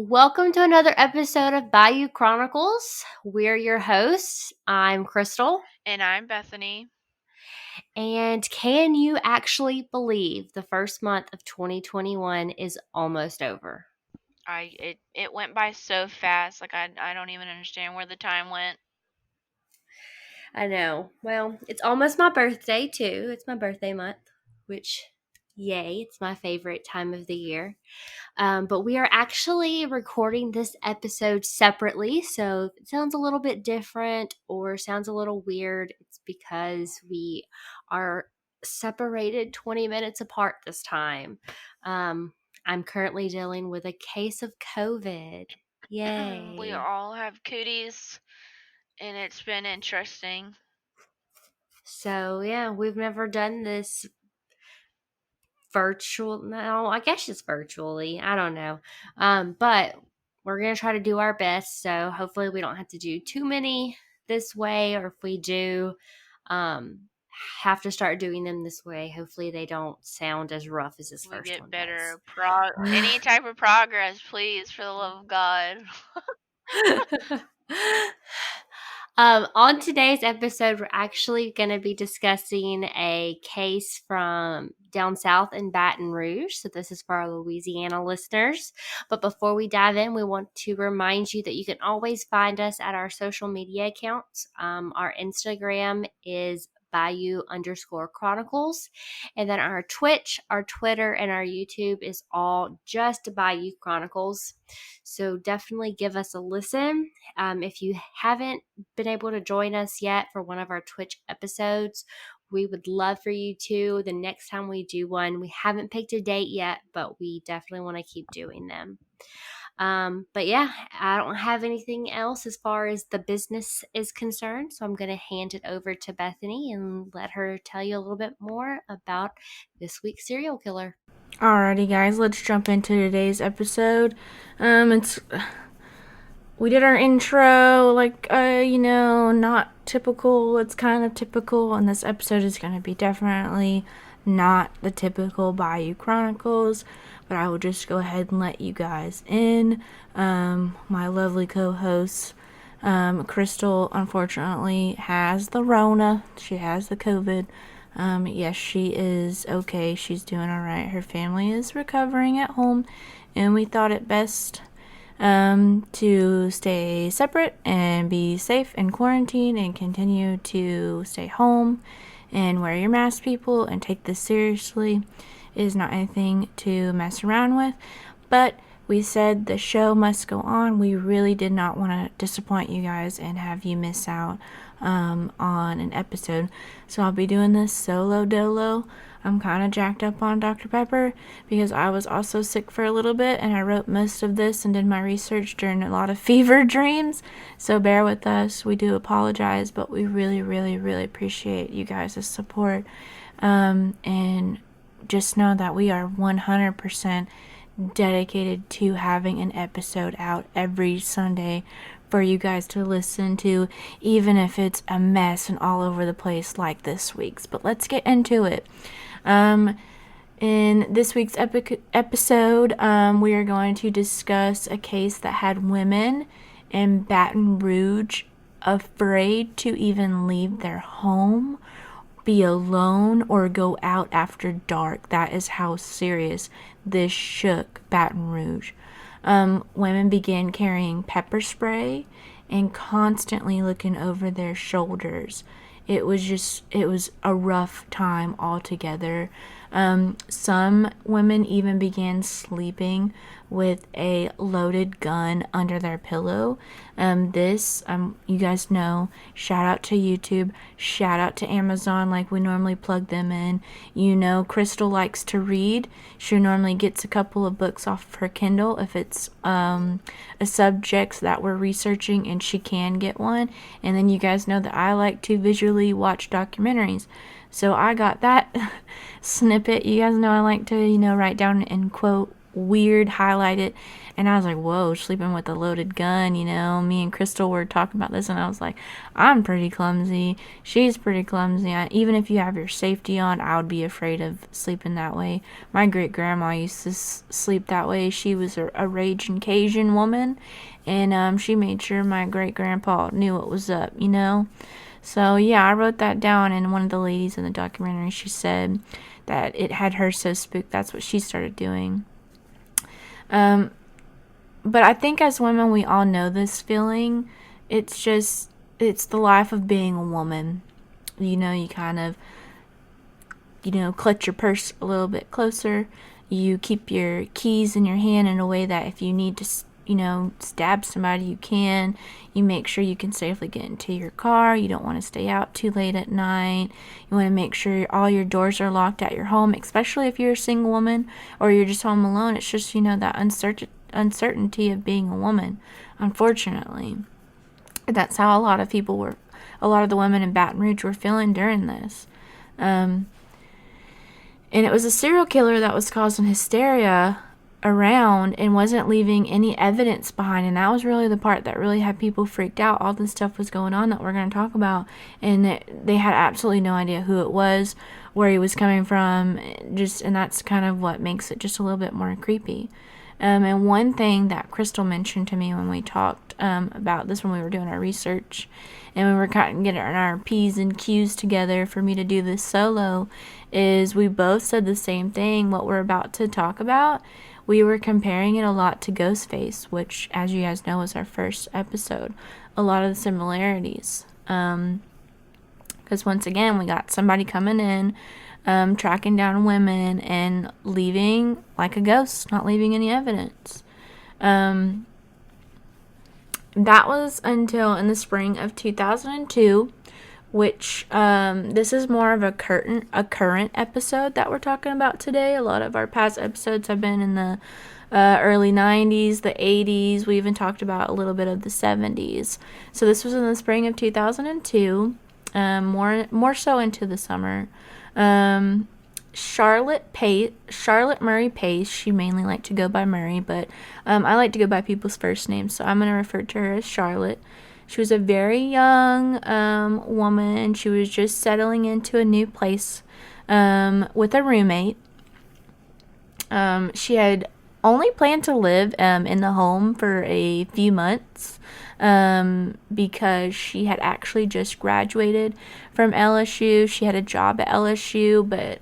Welcome to another episode of Bayou Chronicles. We're your hosts. I'm Crystal. And I'm Bethany. And can you actually believe the first month of 2021 is almost over? It went by so fast. I don't even understand where the time went. I know. Well, it's almost my birthday too. It's my birthday month, which, yay, it's my favorite time of the year. But we are actually recording this episode separately. So if it sounds a little bit different or sounds a little weird, it's because we are separated 20 minutes apart this time. I'm currently dealing with a case of COVID. We Yay. all have cooties, and it's been interesting. So, yeah, we've never done this virtual. No, I guess it's virtually. I don't know. But we're going to try to do our best. So hopefully we don't have to do too many this way, or if we do um have to start doing them this way, hopefully they don't sound as rough as this We first get one better does. any type of progress, please, for the love of God. On today's episode, we're actually going to be discussing a case from down south in Baton Rouge. So, this is for our Louisiana listeners. But before we dive in, we want to remind you that you can always find us at our social media accounts. Our Instagram is Bayou_Chronicles. And then our Twitch, our Twitter, and our YouTube is all just Bayou Chronicles. So definitely give us a listen. If you haven't been able to join us yet for one of our Twitch episodes, we would love for you to. The next time we do one, we haven't picked a date yet, but we definitely want to keep doing them. But yeah, I don't have anything else as far as the business is concerned. So I'm going to hand it over to Bethany and let her tell you a little bit more about this week's serial killer. Alrighty, guys, let's jump into today's episode. We did our intro, not typical. It's kind of typical, and this episode is going to be definitely not the typical Bayou Chronicles, but I will just go ahead and let you guys in. My lovely co-host, Crystal, unfortunately, has the Rona. She has the COVID. Yes, she is okay. She's doing all right. Her family is recovering at home, and we thought it best to stay separate and be safe in quarantine and continue to stay home and wear your mask, people, and take this seriously. It is not anything to mess around with, but we said the show must go on. We really did not want to disappoint you guys and have you miss out on an episode. So I'll be doing this solo dolo. I'm kind of jacked up on Dr. Pepper because I was also sick for a little bit, and I wrote most of this and did my research during a lot of fever dreams. So bear with us. We do apologize, but we really, really, really appreciate you guys' support. And just know that we are 100% dedicated to having an episode out every Sunday for you guys to listen to, even if it's a mess and all over the place like this week's. But let's get into it. In this week's episode, we are going to discuss a case that had women in Baton Rouge afraid to even leave their home, be alone, or go out after dark. That is how serious this shook Baton Rouge. Women began carrying pepper spray and constantly looking over their shoulders. It was a rough time altogether. Some women even began sleeping with a loaded gun under their pillow. You guys know, shout out to YouTube, shout out to Amazon, like we normally plug them in. You know, Crystal likes to read. She normally gets a couple of books off of her Kindle if it's a subject that we're researching, and she can get one. And then you guys know that I like to visually watch documentaries. So I got that snippet. You guys know I like to, write down and quote weird highlighted, and I was like, whoa, sleeping with a loaded gun. Me and Crystal were talking about this, and I was like, I'm pretty clumsy, she's pretty clumsy. Even if you have your safety on, I would be afraid of sleeping that way. My great grandma used to sleep that way. She was a raging Cajun woman, and she made sure my great grandpa knew what was up. So yeah, I wrote that down, and one of the ladies in the documentary, she said that it had her so spooked, that's what she started doing. But I think as women, we all know this feeling. It's the life of being a woman. You kind of, clutch your purse a little bit closer. You keep your keys in your hand in a way that if you need to, stab somebody, you can. You make sure you can safely get into your car. You don't want to stay out too late at night. You want to make sure all your doors are locked at your home, especially if you're a single woman or you're just home alone. It's just, that uncertainty of being a woman, unfortunately. That's how a lot of the women in Baton Rouge were feeling during this. And it was a serial killer that was causing hysteria around and wasn't leaving any evidence behind, and that was really the part that really had people freaked out. All this stuff was going on that we're going to talk about, and they had absolutely no idea who it was, where he was coming from, and that's kind of what makes it just a little bit more creepy. And one thing that Crystal mentioned to me when we talked about this, when we were doing our research and we were kind of getting our P's and Q's together for me to do this solo, is we both said the same thing. What we're about to talk about, we were comparing it a lot to Ghostface, which, as you guys know, was our first episode. A lot of the similarities. Because once again, we got somebody coming in, tracking down women and leaving like a ghost, not leaving any evidence. That was until in the spring of 2002, which this is more of a current episode that we're talking about today. A lot of our past episodes have been in the early 90s, the 80s. We even talked about a little bit of the 70s. So this was in the spring of 2002, more so into the summer. Charlotte Murray Pace, she mainly liked to go by Murray, but I like to go by people's first names, so I'm going to refer to her as Charlotte. She was a very young woman. She was just settling into a new place with a roommate. She had only planned to live in the home for a few months because she had actually just graduated from LSU. She had a job at LSU, but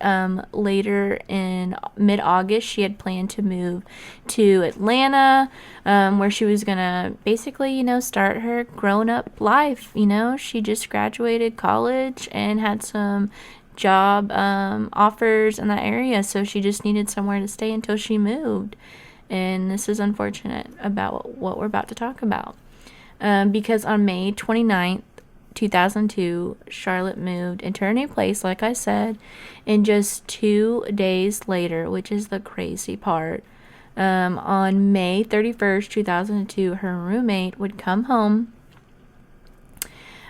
later in mid-August, she had planned to move to Atlanta, where she was going to basically, start her grown-up life. She just graduated college and had some job offers in that area, so she just needed somewhere to stay until she moved. And this is unfortunate about what we're about to talk about, because on May 29th, 2002, Charlotte moved into her new place, like I said, and just 2 days later, which is the crazy part, on May 31st, 2002, her roommate would come home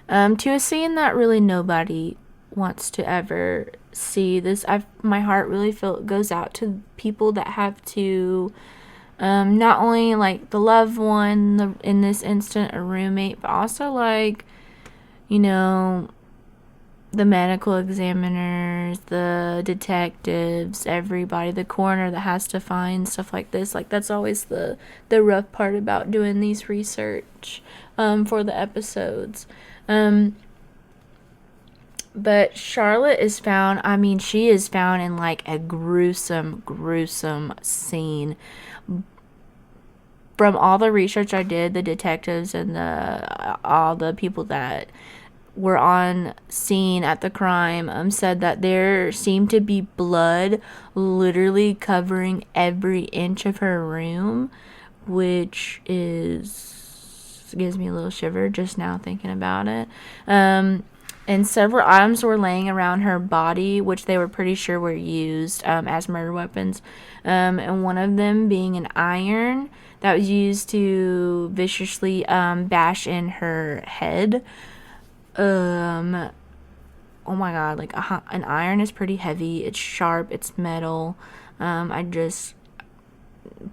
to a scene that really nobody wants to ever see. My heart really goes out to people that have to, not only like the loved one, in this instant a roommate, but also like, the medical examiners, the detectives, everybody, the coroner that has to find stuff like this. Like, that's always the rough part about doing these research for the episodes. But Charlotte is found, she is found in like a gruesome scene. From all the research I did, the detectives and all the people that were on scene at the crime said that there seemed to be blood literally covering every inch of her room, which gives me a little shiver just now thinking about it. And several items were laying around her body, which they were pretty sure were used as murder weapons. And one of them being an iron that was used to viciously bash in her head. Oh my god, like an iron is pretty heavy. It's sharp. It's metal.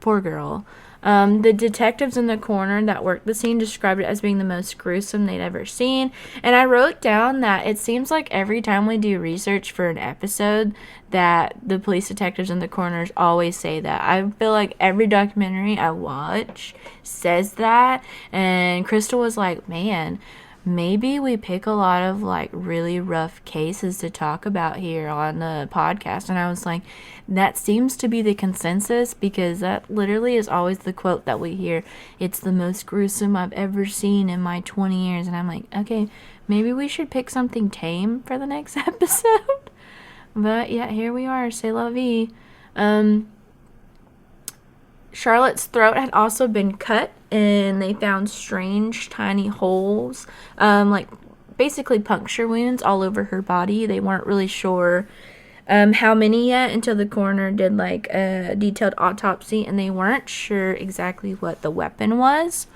Poor girl. The detectives in the coroner that worked the scene described it as being the most gruesome they'd ever seen. And I wrote down that it seems like every time we do research for an episode that the police detectives and the coroners always say that. I feel like every documentary I watch says that. And Crystal was like, man, maybe we pick a lot of like really rough cases to talk about here on the podcast. And I was like, that seems to be the consensus, because that literally is always the quote that we hear. It's the most gruesome I've ever seen in my 20 years. And I'm like, okay, maybe we should pick something tame for the next episode. But yeah, here we are. C'est la vie. Charlotte's throat had also been cut, and they found strange tiny holes, like basically puncture wounds all over her body. They weren't really sure how many yet until the coroner did like a detailed autopsy, and they weren't sure exactly what the weapon was.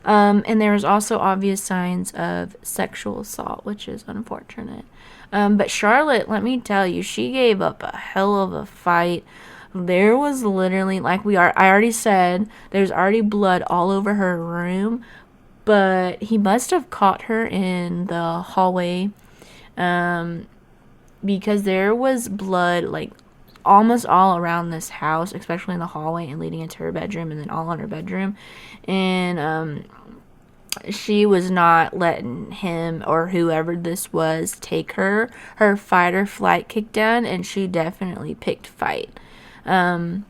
And there was also obvious signs of sexual assault, which is unfortunate. But Charlotte, let me tell you, she gave up a hell of a fight. There was literally, I already said, there's already blood all over her room, but he must have caught her in the hallway, because there was blood, like, almost all around this house, especially in the hallway and leading into her bedroom, and then all in her bedroom. And she was not letting him or whoever this was take her fight or flight kicked down, and she definitely picked fight. The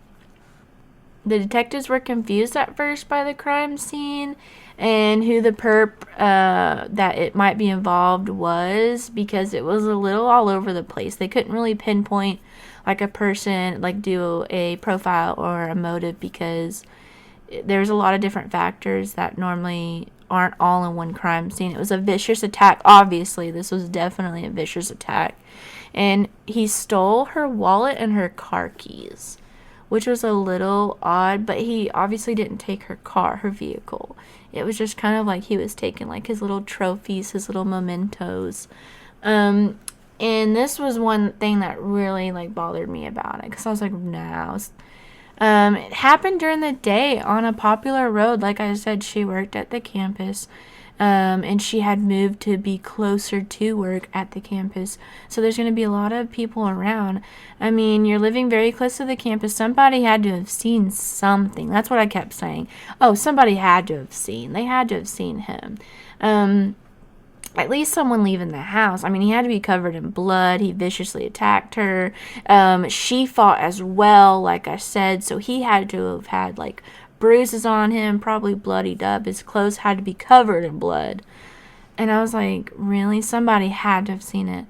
detectives were confused at first by the crime scene and who the perp that it might be involved was, because it was a little all over the place. They couldn't really pinpoint like a person, like do a profile or a motive, because there's a lot of different factors that normally aren't all in one crime scene. It was a vicious attack. Obviously, this was definitely a vicious attack. And he stole her wallet and her car keys, which was a little odd, but he obviously didn't take her car, her vehicle. It was just kind of like he was taking like his little trophies, his little mementos. And this was one thing that really like bothered me about it, because I was like, no. It happened during the day on a popular road. Like I said, she worked at the campus. And she had moved to be closer to work at the campus. So there's going to be a lot of people around. I mean, you're living very close to the campus. Somebody had to have seen something. That's what I kept saying. Oh, somebody had to have seen. They had to have seen him. At least someone leaving the house. I mean, he had to be covered in blood. He viciously attacked her. She fought as well, like I said. So he had to have had, like, bruises on him, probably bloodied up. His clothes had to be covered in blood. And I was like, really? Somebody had to have seen it.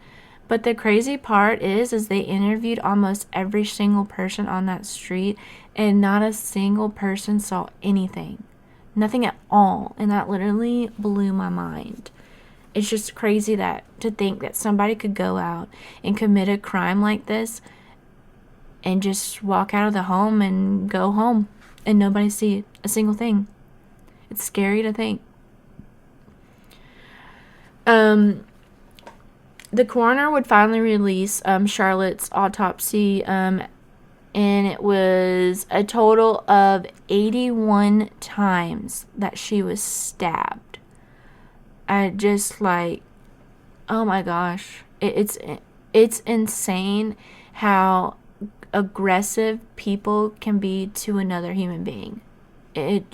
But the crazy part is they interviewed almost every single person on that street, and not a single person saw anything. Nothing at all. And that literally blew my mind. It's just crazy to think that somebody could go out and commit a crime like this and just walk out of the home and go home and nobody see a single thing. It's scary to think. The coroner would finally release Charlotte's autopsy, and it was a total of 81 times that she was stabbed. I just like, oh my gosh, it's insane how aggressive people can be to another human being. It's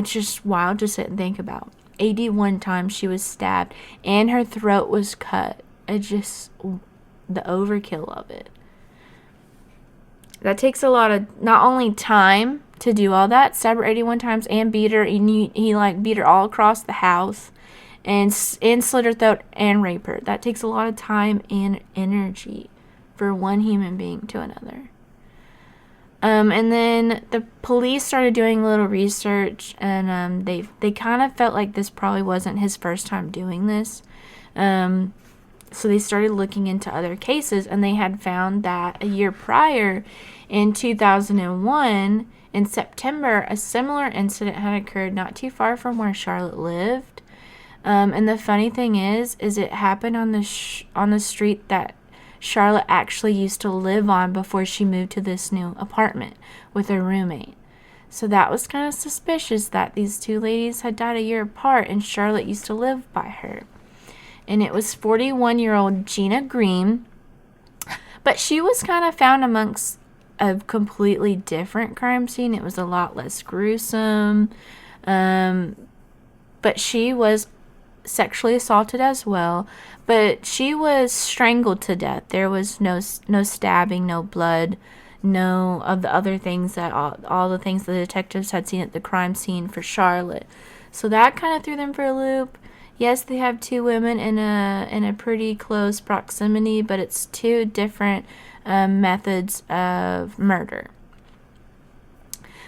just wild to sit and think about. 81 times she was stabbed and her throat was cut. It just, the overkill of it. That takes a lot of not only time to do all that, stab her 81 times and beat her. He like beat her all across the house and slit her throat and rape her. That takes a lot of time and energy for one human being to another. And then the police started doing a little research, and they kind of felt like this probably wasn't his first time doing this. So they started looking into other cases, and they had found that a year prior, in 2001, in September, a similar incident had occurred not too far from where Charlotte lived. And the funny thing is it happened on the street that Charlotte actually used to live on before she moved to this new apartment with her roommate. So that was kind of suspicious that these two ladies had died a year apart and Charlotte used to live by her. And it was 41-year-old Gina Green. But she was kind of found amongst a completely different crime scene. It was a lot less gruesome. But she was sexually assaulted as well. But she was strangled to death. There was no stabbing, no blood, no of the other things that all the things the detectives had seen at the crime scene for Charlotte. So that kind of threw them for a loop. Yes, they have two women in a pretty close proximity, but it's two different methods of murder.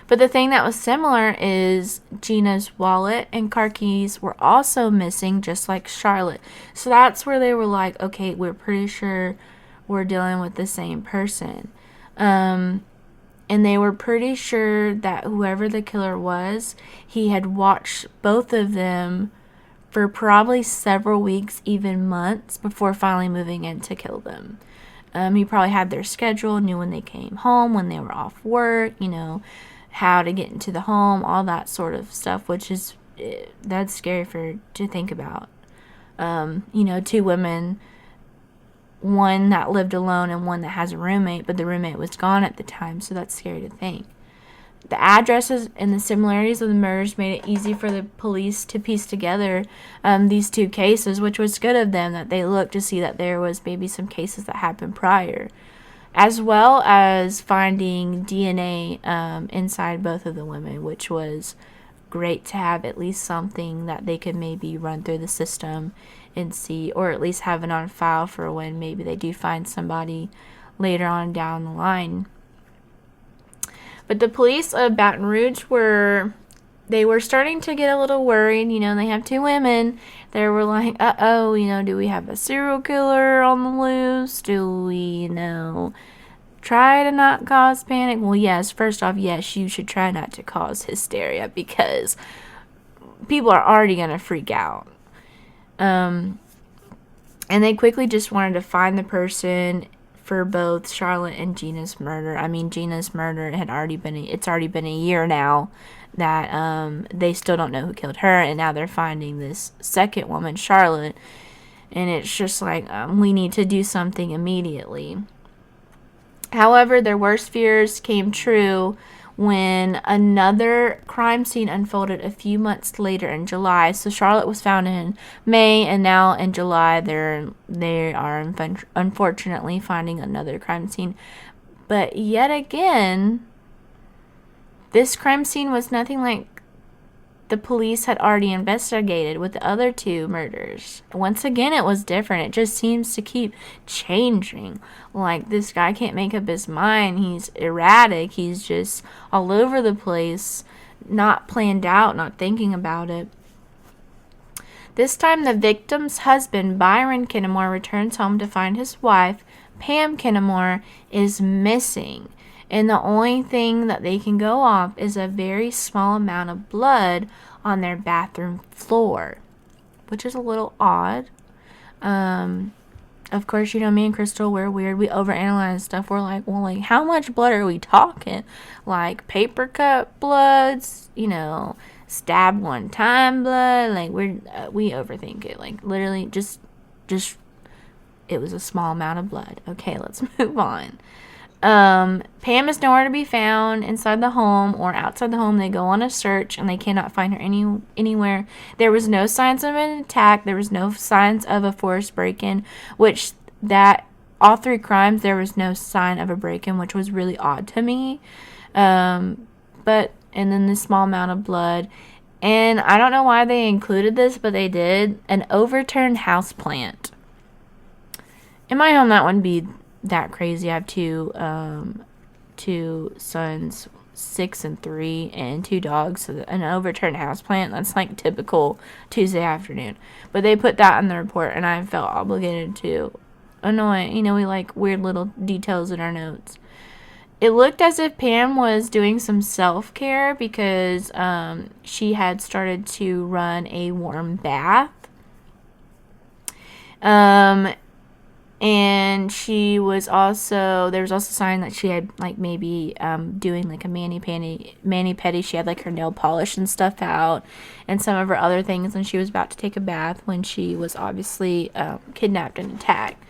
But the thing that was similar is Gina's wallet and car keys were also missing, just like Charlotte. So that's where they were like, okay, we're pretty sure we're dealing with the same person. And they were pretty sure that whoever the killer was, he had watched both of them for probably several weeks, even months, before finally moving in to kill them. He probably had their schedule, knew when they came home, when they were off work, how to get into the home, all that sort of stuff, which is, that's scary to think about. Two women, one that lived alone and one that has a roommate, but the roommate was gone at the time, so that's scary to think. The addresses and the similarities of the murders made it easy for the police to piece together these two cases, which was good of them that they looked to see that there was maybe some cases that happened prior, as well as finding DNA inside both of the women, which was great to have at least something that they could maybe run through the system and see, or at least have it on file for when maybe they do find somebody later on down the line. But the police of Baton Rouge were starting to get a little worried. They have two women. They were like, uh-oh, do we have a serial killer on the loose? Do we, try to not cause panic? Well, yes, first off, yes, you should try not to cause hysteria because people are already going to freak out. And they quickly just wanted to find the person for both Charlotte and Gina's murder. I mean, Gina's murder it's already been a year now that they still don't know who killed her, and now they're finding this second woman, Charlotte, and it's just like, we need to do something immediately. However, their worst fears came true when another crime scene unfolded a few months later in July. So Charlotte was found in May, and now in July they are unfortunately finding another crime scene. But yet again, this crime scene was nothing like the police had already investigated with the other two murders. Once again, it was different. It just seems to keep changing. Like, this guy can't make up his mind. He's erratic. He's just all over the place, not planned out, not thinking about it. This time, the victim's husband, Byron Kennemore, returns home to find his wife, Pam Kennemore, is missing. And the only thing that they can go off is a very small amount of blood on their bathroom floor, which is a little odd. Of course, me and Crystal, we're weird. We overanalyze stuff. We're like, well, like, how much blood are we talking? Like, paper cut bloods, stab one time blood. Like, we overthink it. Like, literally, just, it was a small amount of blood. Okay, let's move on. Pam is nowhere to be found inside the home or outside the home. They go on a search and they cannot find her anywhere. There was no signs of an attack. There was no signs of a forced break-in, which all three crimes, there was no sign of a break-in, which was really odd to me. And then this small amount of blood. And I don't know why they included this, but they did. An overturned house plant. In my home, that wouldn't be that crazy. I have two sons, 6 and 3, and 2 dogs. So an overturned houseplant, that's like typical Tuesday afternoon. But they put that in the report, and I felt obligated to annoy. We like weird little details in our notes. It looked as if Pam was doing some self-care because she had started to run a warm bath. And she was also, there was also a sign that she had like maybe doing like a mani pedi. She had like her nail polish and stuff out and some of her other things, and she was about to take a bath when she was obviously kidnapped and attacked.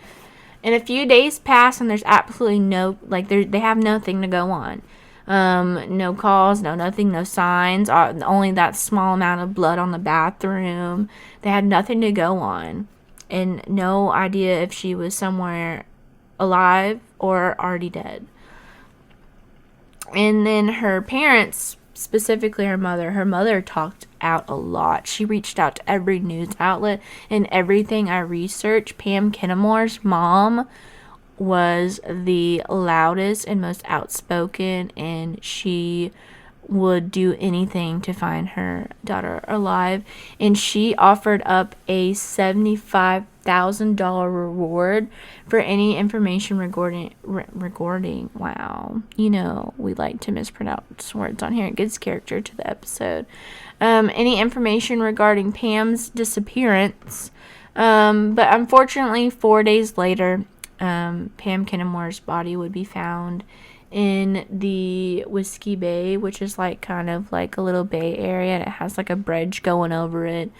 And a few days pass, and there's absolutely no, like, they have nothing to go on. No calls, no nothing, no signs, only that small amount of blood on the bathroom. They had nothing to go on, and no idea if she was somewhere alive or already dead. And then her parents, specifically her mother talked out a lot. She reached out to every news outlet, and everything I researched, Pam Kennemore's mom was the loudest and most outspoken, and she would do anything to find her daughter alive. And she offered up a $75,000 reward for any information regarding wow, you know, we like to mispronounce words on here. It gives character to the episode. Any information regarding Pam's disappearance. But unfortunately, 4 days later, Pam Kennemore's body would be found in the Whiskey Bay, which is like kind of like a little bay area, and it has like a bridge going over it,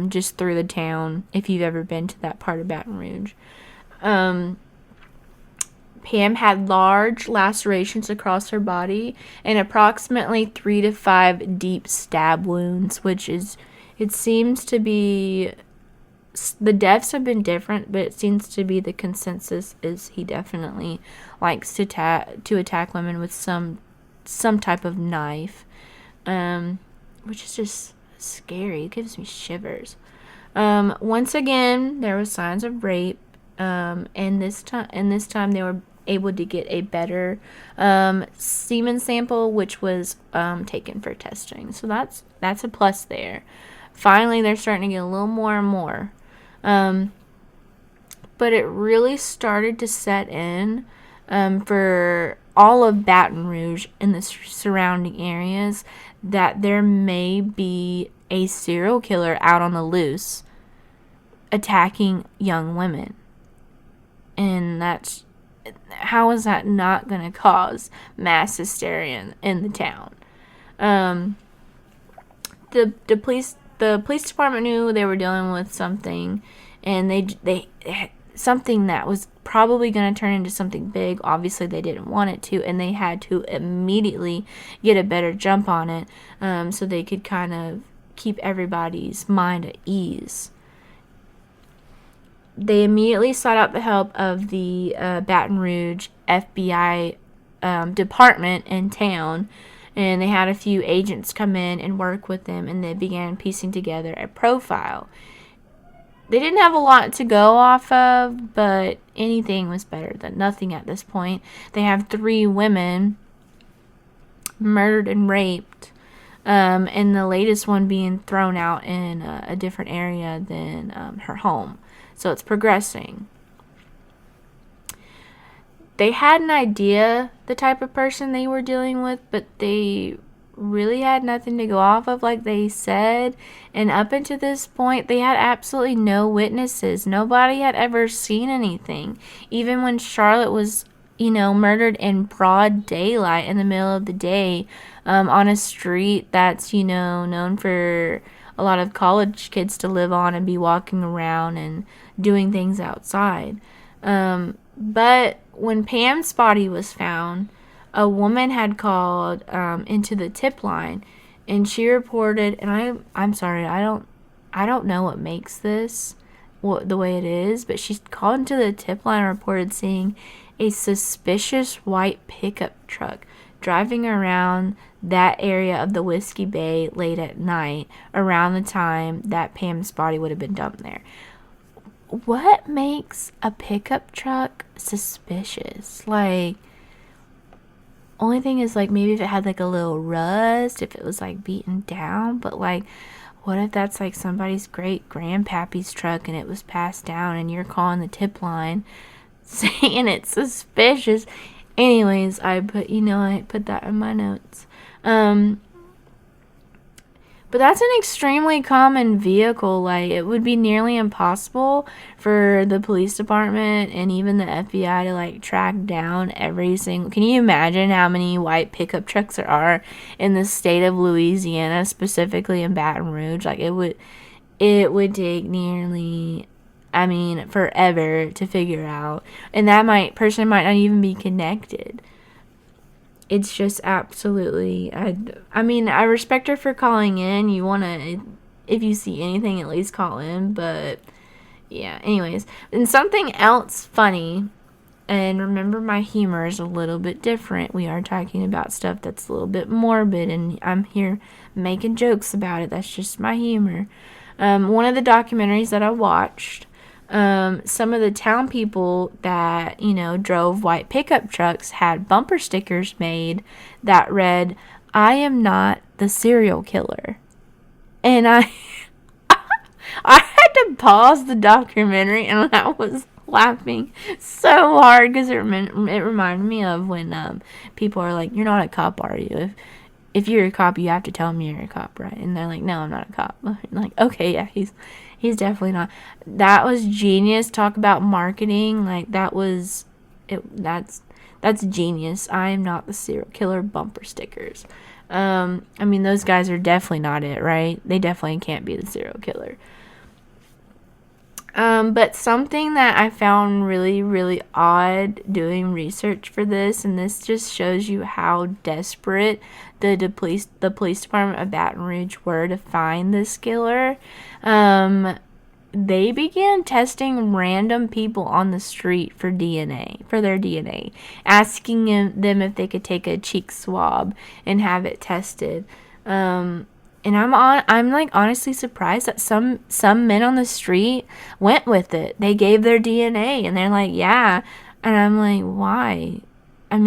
just through the town, if you've ever been to that part of Baton Rouge. Pam had large lacerations across her body and approximately 3 to 5 deep stab wounds, which is, it seems to be, the deaths have been different, but it seems to be the consensus is he definitely likes to attack women with some type of knife, which is just scary. It gives me shivers. Once again, there were signs of rape, and this time they were able to get a better semen sample, which was taken for testing. So that's a plus there. Finally, they're starting to get a little more and more. But it really started to set in for all of Baton Rouge and the surrounding areas that there may be a serial killer out on the loose attacking young women. And that's, how is that not going to cause mass hysteria in the town? The police department knew they were dealing with something, and they something that was probably going to turn into something big. Obviously, they didn't want it to, and they had to immediately get a better jump on it, so they could kind of keep everybody's mind at ease. They immediately sought out the help of the Baton Rouge FBI department in town, and they had a few agents come in and work with them, and they began piecing together a profile. They didn't have a lot to go off of, but anything was better than nothing at this point. They have 3 women murdered and raped, and the latest one being thrown out in a different area than her home. So it's progressing. They had an idea the type of person they were dealing with, but they really had nothing to go off of, like they said. And up until this point, they had absolutely no witnesses. Nobody had ever seen anything. Even when Charlotte was, murdered in broad daylight in the middle of the day, on a street that's, known for a lot of college kids to live on and be walking around and doing things outside. But when Pam's body was found, a woman had called into the tip line, and she reported, and I'm sorry, I don't know what makes this the way it is, but she called into the tip line and reported seeing a suspicious white pickup truck driving around that area of the Whiskey Bay late at night around the time that Pam's body would have been dumped there. What makes a pickup truck suspicious? Like, only thing is, like, maybe if it had, like, a little rust, if it was, like, beaten down, but, like, what if that's, like, somebody's great-grandpappy's truck and it was passed down and you're calling the tip line saying it's suspicious? Anyways, I put that in my notes. But that's an extremely common vehicle. Like, it would be nearly impossible for the police department and even the FBI to, like, track down every single... Can you imagine how many white pickup trucks there are in the state of Louisiana, specifically in Baton Rouge? Like, it would take nearly... forever to figure out. And that person might not even be connected. It's just absolutely... I respect her for calling in. You want to... If you see anything, at least call in. But, yeah. Anyways. And something else funny... And remember, my humor is a little bit different. We are talking about stuff that's a little bit morbid. And I'm here making jokes about it. That's just my humor. One of the documentaries that I watched... some of the town people that, drove white pickup trucks had bumper stickers made that read, "I am not the serial killer." And I had to pause the documentary, and I was laughing so hard because it reminded me of when people are like, "You're not a cop, are you? If you're a cop, you have to tell me you're a cop, right?" And they're like, "No, I'm not a cop." I'm like, okay, yeah, he's definitely not. That was genius. Talk about marketing. Like, that was it. That's genius. I am not the serial killer bumper stickers. Those guys are definitely not it, right? They definitely can't be the serial killer. But something that I found really, really odd doing research for this, and this just shows you how desperate the police department of Baton Rouge were to find this killer. They began testing random people on the street for their DNA, asking them if they could take a cheek swab and have it tested. And I'm like honestly surprised that some men on the street went with it. They gave their DNA and they're like, yeah. And I'm like, why? That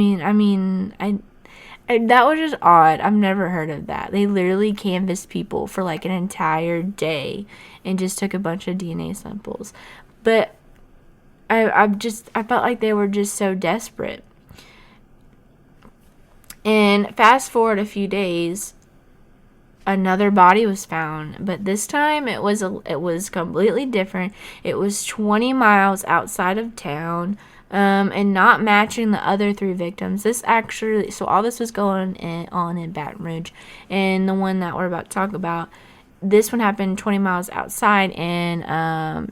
was just odd. I've never heard of that. They literally canvassed people for like an entire day and just took a bunch of DNA samples. But I felt like they were just so desperate. And fast forward a few days, another body was found, but this time it was completely different. It was 20 miles outside of town, and not matching the other 3 victims. So all this was going on in Baton Rouge, and the one that we're about to talk about, this one happened 20 miles outside in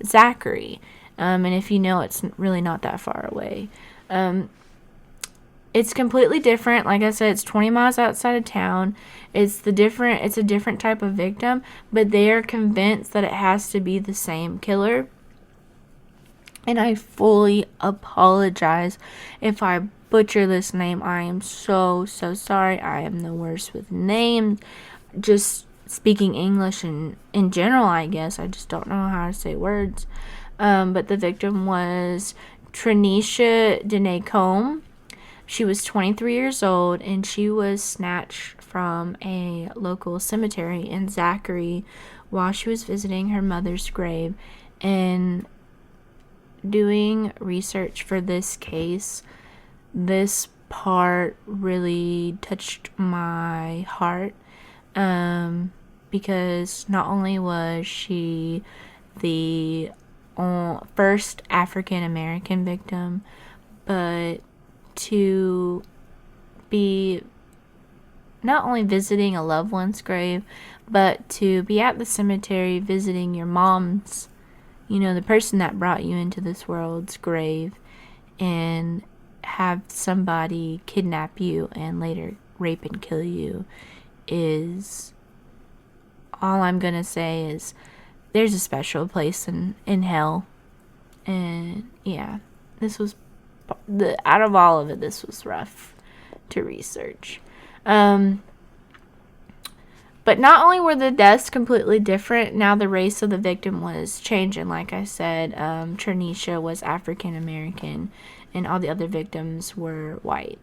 Zachary, and if you know, it's really not that far away. It's completely different. Like I said, it's 20 miles outside of town. It's a different type of victim, but they are convinced that it has to be the same killer. And I fully apologize if I butcher this name. I am so sorry. I am the worst with names. Just speaking English and in general, I guess. I just don't know how to say words. But the victim was Trenisha Denacombe. She was 23 years old, and she was snatched from a local cemetery in Zachary while she was visiting her mother's grave. And doing research for this case, this part really touched my heart, because not only was she the first African American victim, but to be not only visiting a loved one's grave, but to be at the cemetery visiting your mom's, the person that brought you into this world's grave, and have somebody kidnap you and later rape and kill you, is, all I'm gonna say is, there's a special place in hell. And yeah, this was out of all of it, this was rough to research. But not only were the deaths completely different, now the race of the victim was changing. Like I said, Trenisha was African American, and all the other victims were white.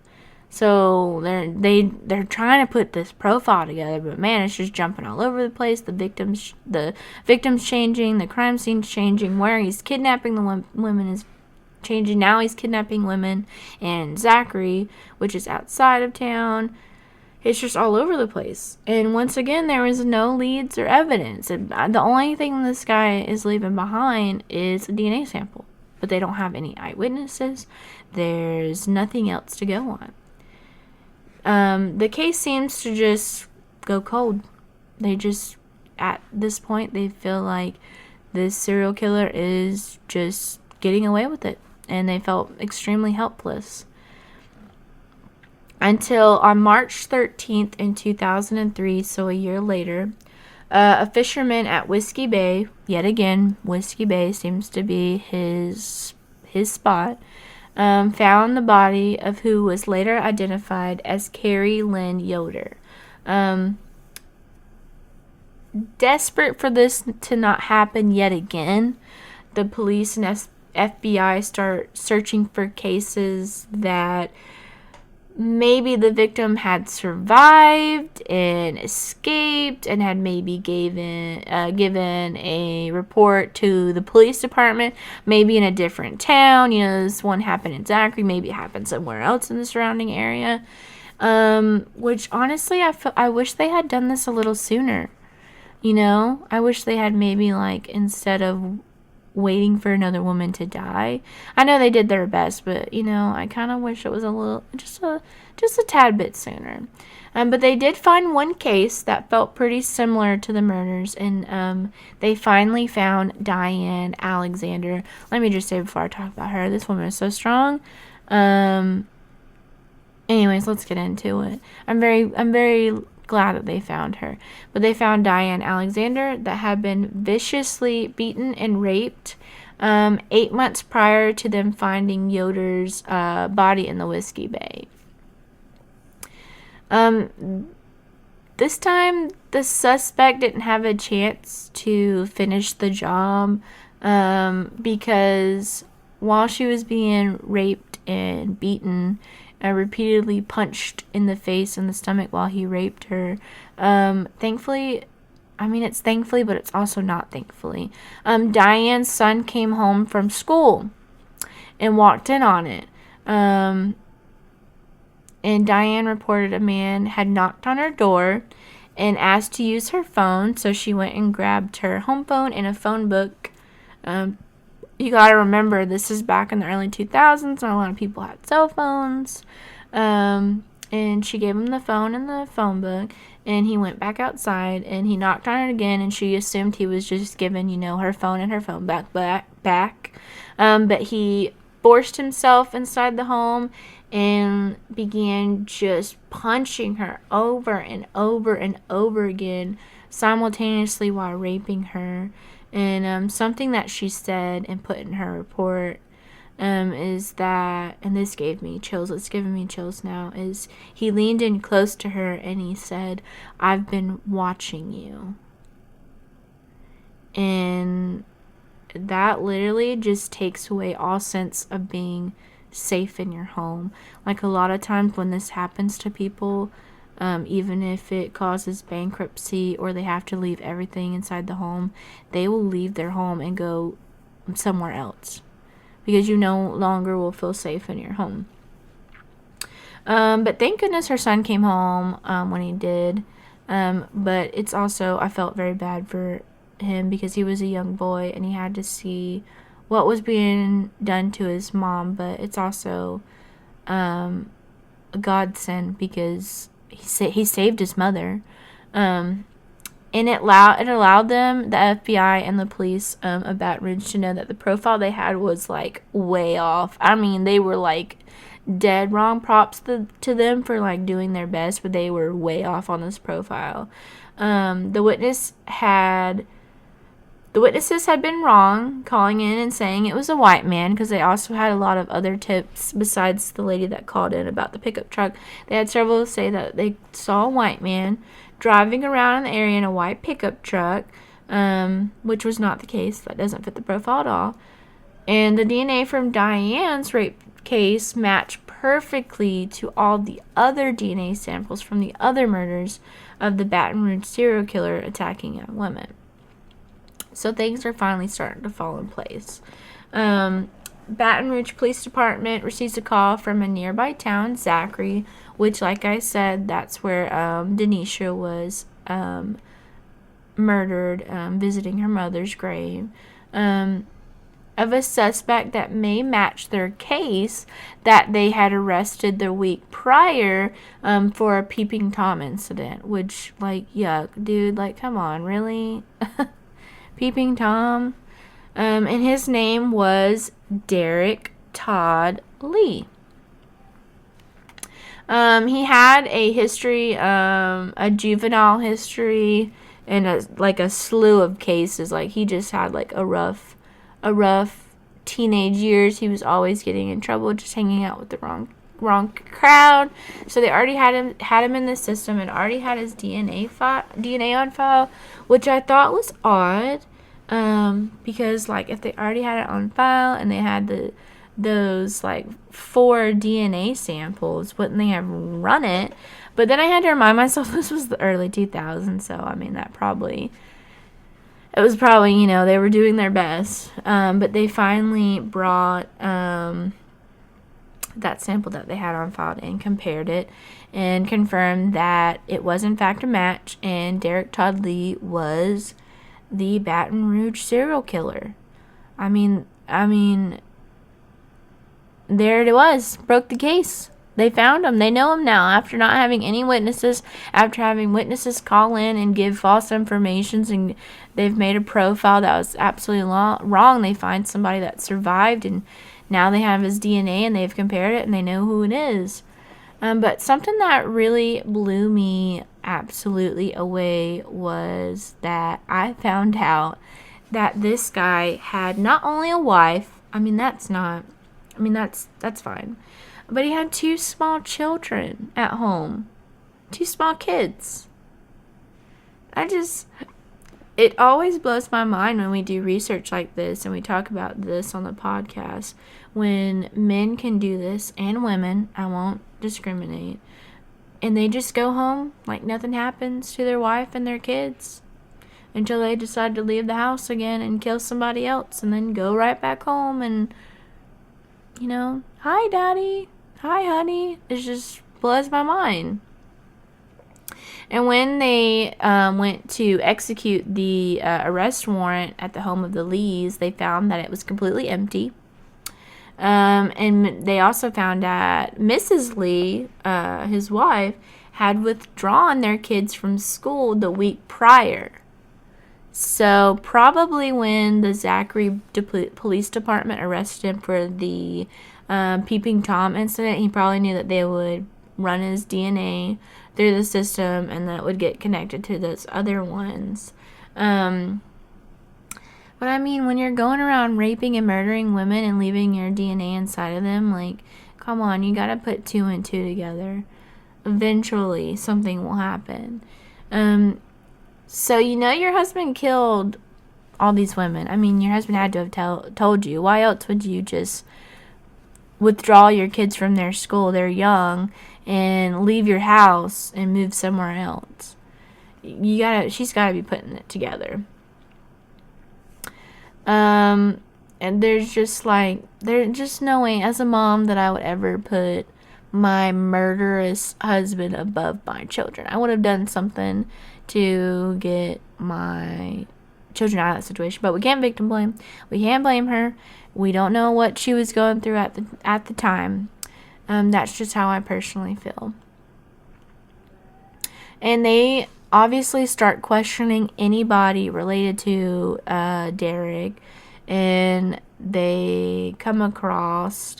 So they're trying to put this profile together, but man, it's just jumping all over the place. The victims changing, the crime scene's changing. Where he's kidnapping the women is changing. Now he's kidnapping women in Zachary, which is outside of town. it's just all over the place. And once again, there was no leads or evidence. And the only thing this guy is leaving behind is a DNA sample. But they don't have any eyewitnesses. There's nothing else to go on. The case seems to just go cold. They just, at this point, they feel like this serial killer is just getting away with it. And they felt extremely helpless. Until on March 13th in 2003, so a year later, a fisherman at Whiskey Bay, yet again, Whiskey Bay seems to be his spot, found the body of who was later identified as Carrie Lynn Yoder. Desperate for this to not happen yet again, the police and FBI start searching for cases that maybe the victim had survived and escaped and had maybe given a report to the police department, maybe in a different town. You know, this one happened in Zachary, maybe it happened somewhere else in the surrounding area. Which honestly, I wish they had done this a little sooner. You know, I wish they had maybe, like, instead of waiting for another woman to die. I know they did their best, but, you know, I kind of wish it was a little, just a tad bit sooner. But they did find one case that felt pretty similar to the murders, and they finally found Diane Alexander. Let me just say before I talk about her, this woman is so strong. Anyways, let's get into it. I'm very glad that they found her. But they found Diane Alexander that had been viciously beaten and raped 8 months prior to them finding Yoder's body in the Whiskey Bay. This time, the suspect didn't have a chance to finish the job because while she was being raped and beaten, repeatedly punched in the face and the stomach while he raped her. Thankfully, I mean, it's thankfully, but it's also not thankfully. Diane's son came home from school and walked in on it. And Diane reported a man had knocked on her door and asked to use her phone, so she went and grabbed her home phone and a phone book. You gotta remember, this is back in the early 2000s. Not a lot of people had cell phones. And she gave him the phone and the phone book. And he went back outside and he knocked on it again. And she assumed he was just giving, you know, her phone and her phone back. But he forced himself inside the home and began just punching her over and over and over again, simultaneously while raping her. And something that she said and put in her report is that, and this gave me chills, it's giving me chills now, is he leaned in close to her and he said, "I've been watching you." And that literally just takes away all sense of being safe in your home. Like, a lot of times when this happens to people, even if it causes bankruptcy or they have to leave everything inside the home, they will leave their home and go somewhere else because you no longer will feel safe in your home. But thank goodness her son came home when he did. But it's also, I felt very bad for him because he was a young boy and he had to see what was being done to his mom. But it's also a godsend because he saved his mother. And it allowed them, the FBI and the police of Baton Rouge, to know that the profile they had was, like, way off. I mean, they were, like, dead wrong. Props to them for, like, doing their best, but they were way off on this profile. The witnesses had been wrong, calling in and saying it was a white man, because they also had a lot of other tips besides the lady that called in about the pickup truck. They had several say that they saw a white man driving around in the area in a white pickup truck, which was not the case. That doesn't fit the profile at all. And the DNA from Diane's rape case matched perfectly to all the other DNA samples from the other murders of the Baton Rouge serial killer attacking young women. So things are finally starting to fall in place. Baton Rouge Police Department receives a call from a nearby town, Zachary, which, like I said, that's where Denisha was murdered, visiting her mother's grave, of a suspect that may match their case that they had arrested the week prior for a peeping Tom incident, which, like, yuck, dude, like, come on, really? Peeping Tom? And his name was Derrick Todd Lee. He had a history, a juvenile history, and a slew of cases. Like, he just had like a rough teenage years. He was always getting in trouble, just hanging out with the wrong crowd. So they already had him in the system and already had his DNA on file, which I thought was odd. Because, like, if they already had it on file and they had those like 4 DNA samples, wouldn't they have run it? But then I had to remind myself this was the early 2000s, so I mean it was probably, they were doing their best. But they finally brought that sample that they had on file and compared it and confirmed that it was in fact a match, and Derrick Todd Lee was the Baton Rouge serial killer. I mean, there it was. Broke the case. They found him. They know him now after not having any witnesses, after having witnesses call in and give false information, and they've made a profile that was absolutely wrong. They find somebody that survived, and now they have his DNA, and they've compared it, and they know who it is. But something that really blew me absolutely away was that I found out that this guy had not only a wife, that's fine, but he had 2 small children at home. 2 small kids. It always blows my mind when we do research like this and we talk about this on the podcast, when men can do this, and women, I won't discriminate, and they just go home like nothing happens to their wife and their kids until they decide to leave the house again and kill somebody else, and then go right back home and, hi daddy, hi honey. It just blows my mind. And when they went to execute the arrest warrant at the home of the Lees, they found that it was completely empty. And they also found that Mrs. Lee, his wife, had withdrawn their kids from school the week prior. So probably when the Zachary Police Department arrested him for the Peeping Tom incident, he probably knew that they would run his DNA through the system and that it would get connected to those other ones. But when you're going around raping and murdering women and leaving your DNA inside of them, like, come on, you gotta put 2 and 2 together. Eventually, something will happen. So your husband killed all these women. Your husband had to have told you. Why else would you just withdraw your kids from their school? They're young, and leave your house and move somewhere else. She's gotta be putting it together. And there's just no way as a mom that I would ever put my murderous husband above my children. I would have done something to get my children out of that situation, but we can't victim blame. We can't blame her. We don't know what she was going through at the time. That's just how I personally feel. And they obviously start questioning anybody related to Derrick, and they come across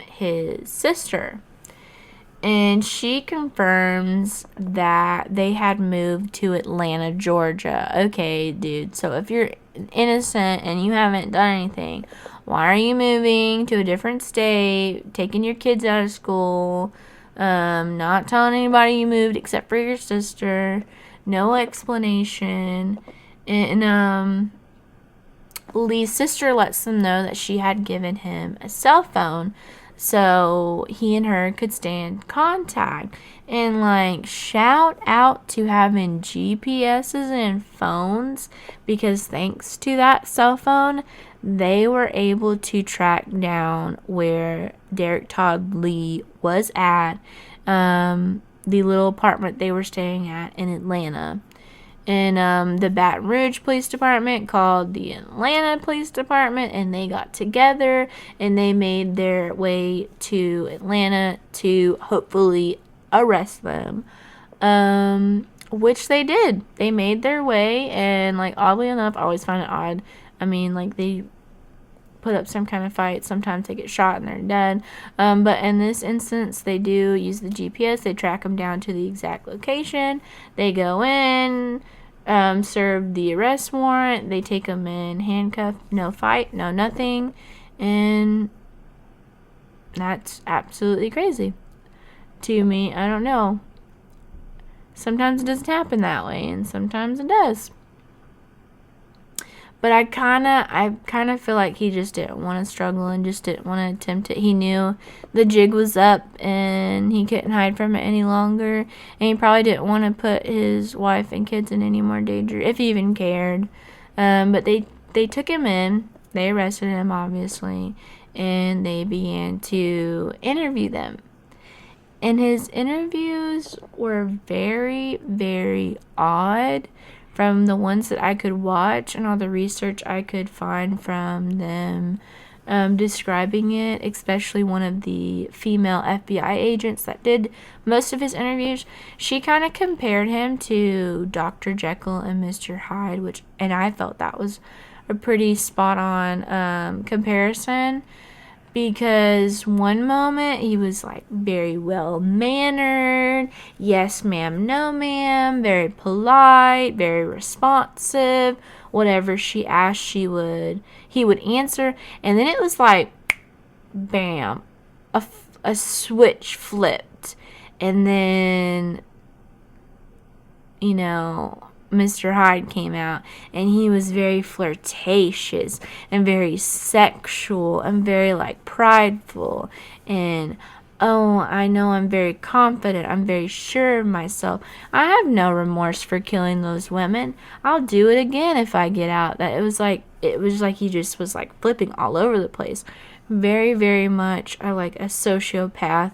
his sister, and she confirms that they had moved to Atlanta, Georgia. Okay, dude, so if you're innocent and you haven't done anything, why are you moving to a different state, taking your kids out of school, not telling anybody you moved except for your sister, no explanation? And Lee's sister lets them know that she had given him a cell phone so he and her could stay in contact. And shout out to having GPSs in phones, because thanks to that cell phone, they were able to track down where Derrick Todd Lee was at, the little apartment they were staying at in Atlanta. And the Baton Rouge Police Department called the Atlanta Police Department, and they got together and they made their way to Atlanta to hopefully arrest them. Which they did. They made their way, and like oddly enough, I always find it odd. I mean, like they put up some kind of fight. Sometimes they get shot and they're dead. But in this instance, they do use the GPS. They track them down to the exact location. They go in, serve the arrest warrant. They take them in handcuffed. No fight, no nothing. And that's absolutely crazy to me. I don't know. Sometimes it doesn't happen that way, and sometimes it does. But I kind of feel like he just didn't want to struggle and just didn't want to attempt it. He knew the jig was up and he couldn't hide from it any longer. And he probably didn't want to put his wife and kids in any more danger, if he even cared. But they took him in. They arrested him, obviously. And they began to interview them. And his interviews were very, very odd from the ones that I could watch and all the research I could find from them describing it, especially one of the female FBI agents that did most of his interviews. She kind of compared him to Dr. Jekyll and Mr. Hyde, and I felt that was a pretty spot on comparison. Because one moment he was like very well mannered, yes ma'am, no ma'am, very polite, very responsive. Whatever she asked, he would answer. And then it was like, bam, a switch flipped, and then Mr. Hyde came out, and he was very flirtatious and very sexual and very like prideful, and I know I'm very confident, I'm very sure of myself, I have no remorse for killing those women, I'll do it again if I get out. That it was like he just was like flipping all over the place, very, very much like a sociopath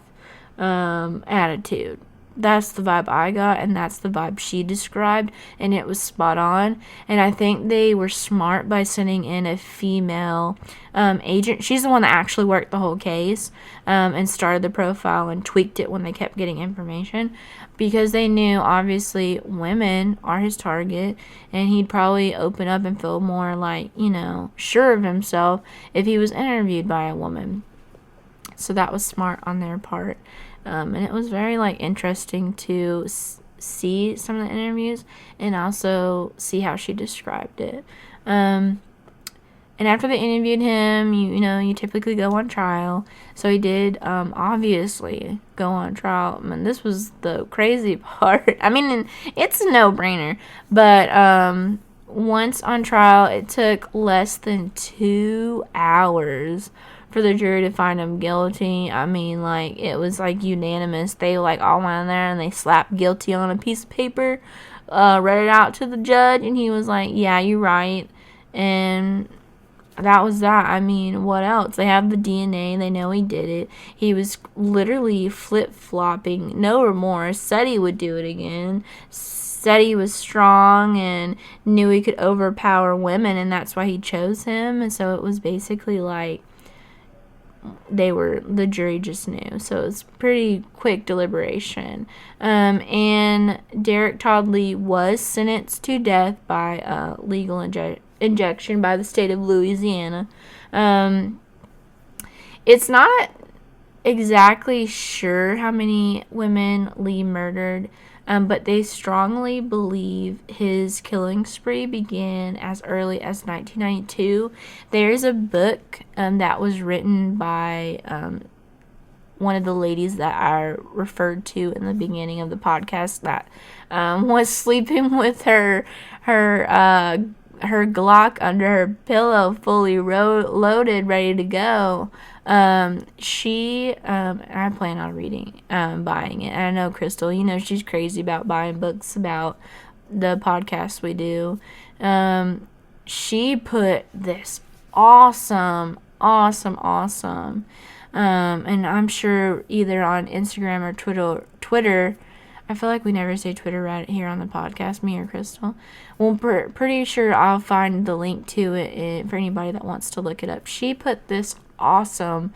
attitude. That's the vibe I got, and that's the vibe she described, and it was spot on. And I think they were smart by sending in a female agent. She's the one that actually worked the whole case and started the profile and tweaked it when they kept getting information, because they knew, obviously, women are his target, and he'd probably open up and feel more like, sure of himself if he was interviewed by a woman. So that was smart on their part. And it was very interesting to see some of the interviews and also see how she described it. And after they interviewed him, you typically go on trial. So he did obviously go on trial. I mean, this was the crazy part. I mean, it's a no-brainer. But once on trial, it took less than 2 hours for the jury to find him guilty. I mean, it was unanimous. They all went in there and they slapped guilty on a piece of paper, read it out to the judge, and he was like, yeah, you're right. And that was that. I mean, what else? They have the DNA. They know he did it. He was literally flip-flopping, no remorse, said he would do it again, said he was strong and knew he could overpower women, and that's why he chose him. And so it was basically the jury just knew. So it was pretty quick deliberation. And Derrick Todd Lee was sentenced to death by legal injection by the state of Louisiana. It's not exactly sure how many women Lee murdered, but they strongly believe his killing spree began as early as 1992. There is a book that was written by one of the ladies that I referred to in the beginning of the podcast that was sleeping with her Glock under her pillow, fully loaded, ready to go. I plan on buying it. And I know Crystal, she's crazy about buying books about the podcast we do. She put this awesome. And I'm sure either on Instagram or Twitter, I feel like we never say Twitter right here on the podcast, me or Crystal. Well, pretty sure I'll find the link to it for anybody that wants to look it up. She put this awesome,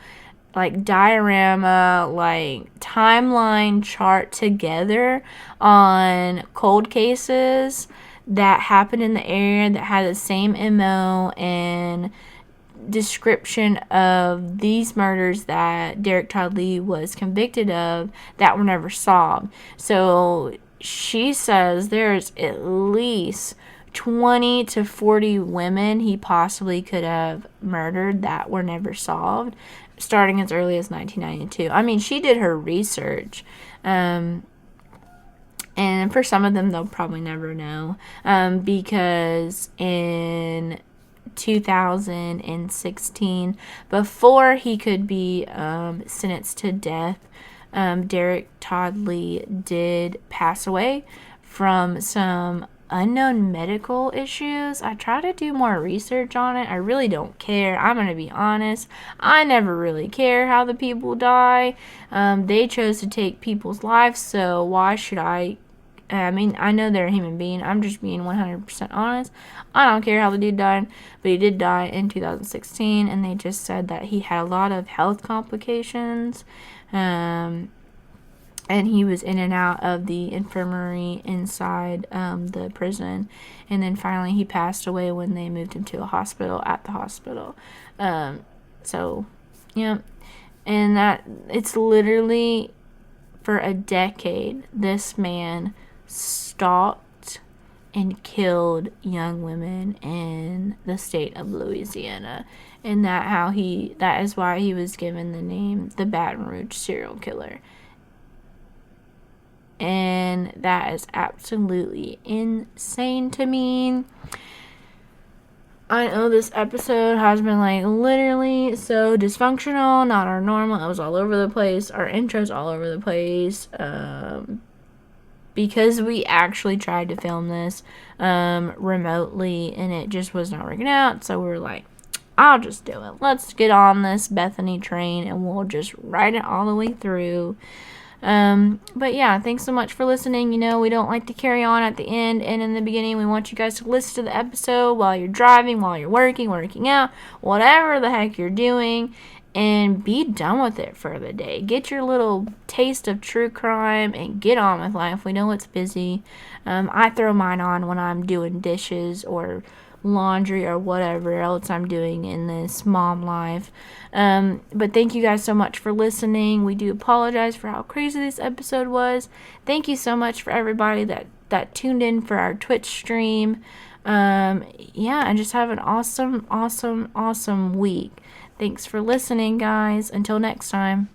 like, diorama, like, timeline chart together on cold cases that happened in the area that had the same MO and description of these murders that Derrick Todd Lee was convicted of that were never solved. So she says there's at least 20 to 40 women he possibly could have murdered that were never solved, starting as early as 1992. I mean, she did her research. And for some of them, they'll probably never know, because in 2016, before he could be sentenced to death, Derrick Todd Lee did pass away from some unknown medical issues. I try to do more research on it. I really don't care. I'm going to be honest. I never really care how the people die. They chose to take people's lives, so why should I? I mean, I know they're a human being. I'm just being 100% honest. I don't care how the dude died, but he did die in 2016, and they just said that he had a lot of health complications, and he was in and out of the infirmary inside the prison, and then finally he passed away when they moved him to a hospital at the hospital. So, yeah, and that it's literally for a decade this man stalked and killed young women in the state of Louisiana, and that is why he was given the name the Baton Rouge Serial Killer. And that is absolutely insane to me. I know this episode has been like literally so dysfunctional, not our normal. It was all over the place. Our intro's all over the place. Because we actually tried to film this remotely and it just was not working out. So we were like, I'll just do it. Let's get on this Bethany train and we'll just ride it all the way through. But yeah, thanks so much for listening. You know, we don't like to carry on at the end and in the beginning. We want you guys to listen to the episode while you're driving, while you're working out, whatever the heck you're doing, and be done with it for the day. Get your little taste of true crime and get on with life. We know it's busy. I throw mine on when I'm doing dishes or laundry or whatever else I'm doing in this mom life. But thank you guys so much for listening. We do apologize for how crazy this episode was. Thank you so much for everybody that tuned in for our Twitch stream. Yeah, and just have an awesome week. Thanks for listening, guys. Until next time.